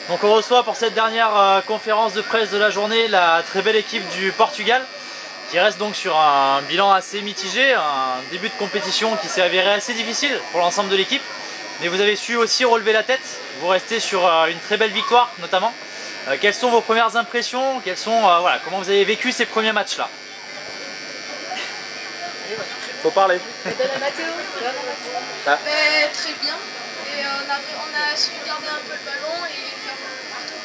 Donc on reçoit pour cette dernière conférence de presse de la journée la très belle équipe du Portugal qui reste donc sur un bilan assez mitigé, un début de compétition qui s'est avéré assez difficile pour l'ensemble de l'équipe. Mais vous avez su aussi relever la tête, vous restez sur une très belle victoire notamment. Quelles sont vos premières impressions? Voilà, comment vous avez vécu ces premiers matchs-là? Faut parler. Très bien. Et on a su garder un peu le ballon et faire partout.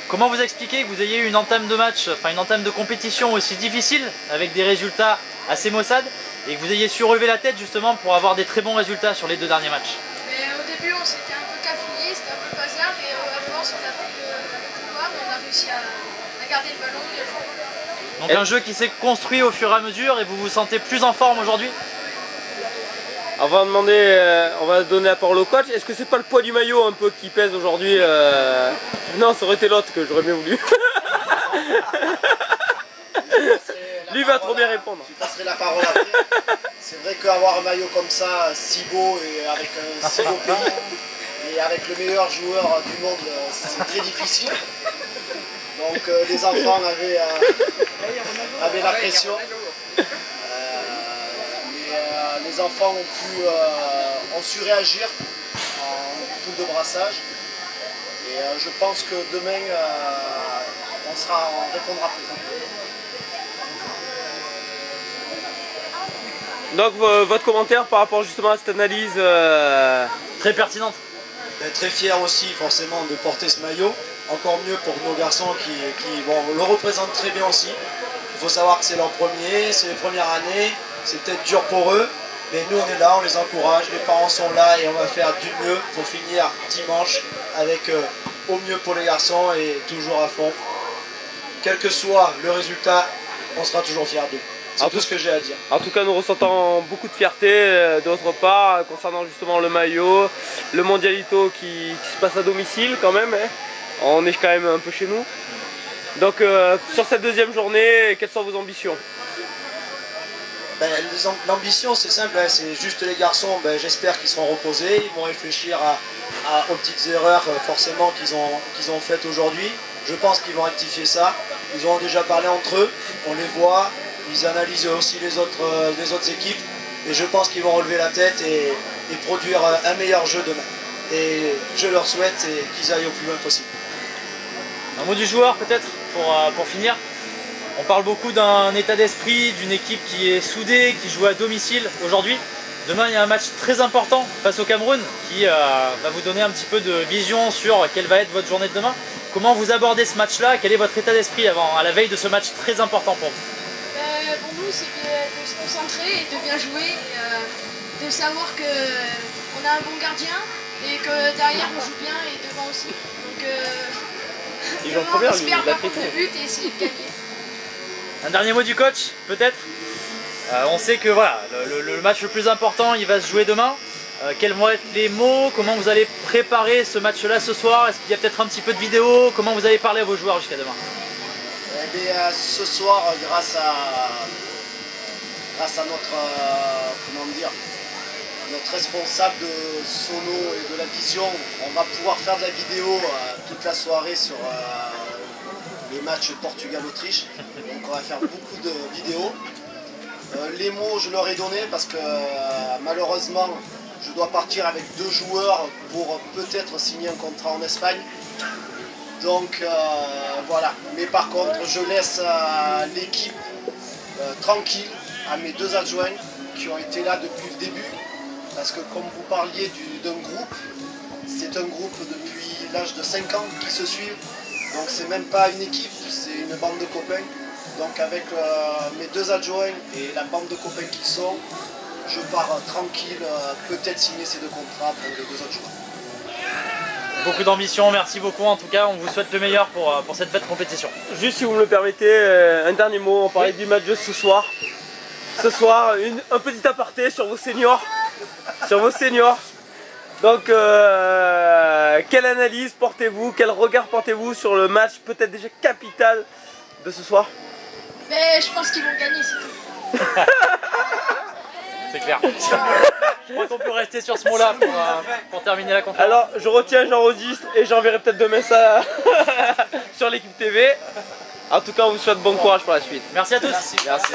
Comment vous expliquez que vous ayez eu une entame de match, enfin une entame de compétition aussi difficile, avec des résultats assez maussades, et que vous ayez su relever la tête justement pour avoir des très bons résultats sur les 2 derniers matchs? Mais au début on s'était un peu cafouillé, c'était un peu bazar et à force on a pris le pouvoir et on a réussi à garder le ballon et à jouer. Donc un jeu qui s'est construit au fur et à mesure et vous vous sentez plus en forme aujourd'hui? On va donner la parole au coach. Est-ce que c'est pas le poids du maillot un peu qui pèse aujourd'hui? Non, ça aurait été l'autre que j'aurais bien voulu. Lui va trop bien répondre. Je passerai la parole après. C'est vrai qu'avoir un maillot comme ça, si beau et avec un si beau pays et avec le meilleur joueur du monde, c'est très difficile. Donc les enfants avaient la pression. Les enfants ont su réagir en poule de brassage et je pense que demain on répondra présent. Donc votre commentaire par rapport justement à cette analyse Très pertinente. Très fier aussi forcément de porter ce maillot, encore mieux pour nos garçons qui le représentent très bien aussi. Il faut savoir que c'est leur premier, c'est les premières années, c'est peut-être dur pour eux. Mais nous on est là, on les encourage, les parents sont là et on va faire du mieux pour finir dimanche avec au mieux pour les garçons et toujours à fond. Quel que soit le résultat, on sera toujours fiers d'eux. C'est tout ce que j'ai à dire. En tout cas, nous ressentons beaucoup de fierté de votre part concernant justement le maillot, le mondialito qui se passe à domicile quand même. Hein. On est quand même un peu chez nous. Donc sur cette deuxième journée, quelles sont vos ambitions? L'ambition c'est simple, hein, c'est juste les garçons, j'espère qu'ils seront reposés, ils vont réfléchir aux petites erreurs forcément qu'ils ont faites aujourd'hui. Je pense qu'ils vont rectifier ça, ils ont déjà parlé entre eux, on les voit, ils analysent aussi les autres équipes et je pense qu'ils vont relever la tête et produire un meilleur jeu demain. Et je leur souhaite qu'ils aillent au plus loin possible. Un mot du joueur peut-être pour finir? On parle beaucoup d'un état d'esprit, d'une équipe qui est soudée, qui joue à domicile aujourd'hui. Demain, il y a un match très important face au Cameroun qui va vous donner un petit peu de vision sur quelle va être votre journée de demain. Comment vous abordez ce match-là? Quel est votre état d'esprit à la veille de ce match très important pour vous? Pour nous, c'est de se concentrer et de bien jouer, et, de savoir qu'on a un bon gardien et que derrière on joue bien et devant aussi. Donc, devant, on espère pas prendre de but et essayer de gagner. Un dernier mot du coach, peut-être? On sait que voilà, le match le plus important, il va se jouer demain. Quels vont être les mots? Comment vous allez préparer ce match-là ce soir? Est-ce qu'il y a peut-être un petit peu de vidéo? Comment vous allez parler à vos joueurs jusqu'à demain? Ce soir, grâce à notre, notre responsable de sono et de la vision, on va pouvoir faire de la vidéo toute la soirée sur le match Portugal-Autriche. Donc on va faire beaucoup de vidéos. Les mots je leur ai donnés parce que malheureusement je dois partir avec 2 joueurs pour peut-être signer un contrat en Espagne. Donc voilà. Mais par contre je laisse l'équipe tranquille à mes 2 adjoints qui ont été là depuis le début. Parce que comme vous parliez d'un groupe, c'est un groupe depuis l'âge de 5 ans qui se suivent. Donc c'est même pas une équipe, c'est une bande de copains. Donc avec mes 2 adjoints et la bande de copains qui sont, je pars tranquille, peut-être signer ces 2 contrats pour les 2 autres joueurs. Beaucoup d'ambition, merci beaucoup en tout cas, on vous souhaite le meilleur pour cette belle compétition. Juste si vous me le permettez, un dernier mot, on parlait du match de ce soir. Ce soir, un petit aparté sur vos seniors. Donc, quelle analyse portez-vous, quel regard portez-vous sur le match peut-être déjà capital de ce soir? Je pense qu'ils vont gagner, c'est tout. C'est clair. Je crois qu'on peut rester sur ce mot-là pour terminer la conférence. Alors, je retiens, j'enregistre et j'enverrai peut-être demain ça sur l'équipe TV. En tout cas, on vous souhaite bon courage pour la suite. Merci à tous. Merci.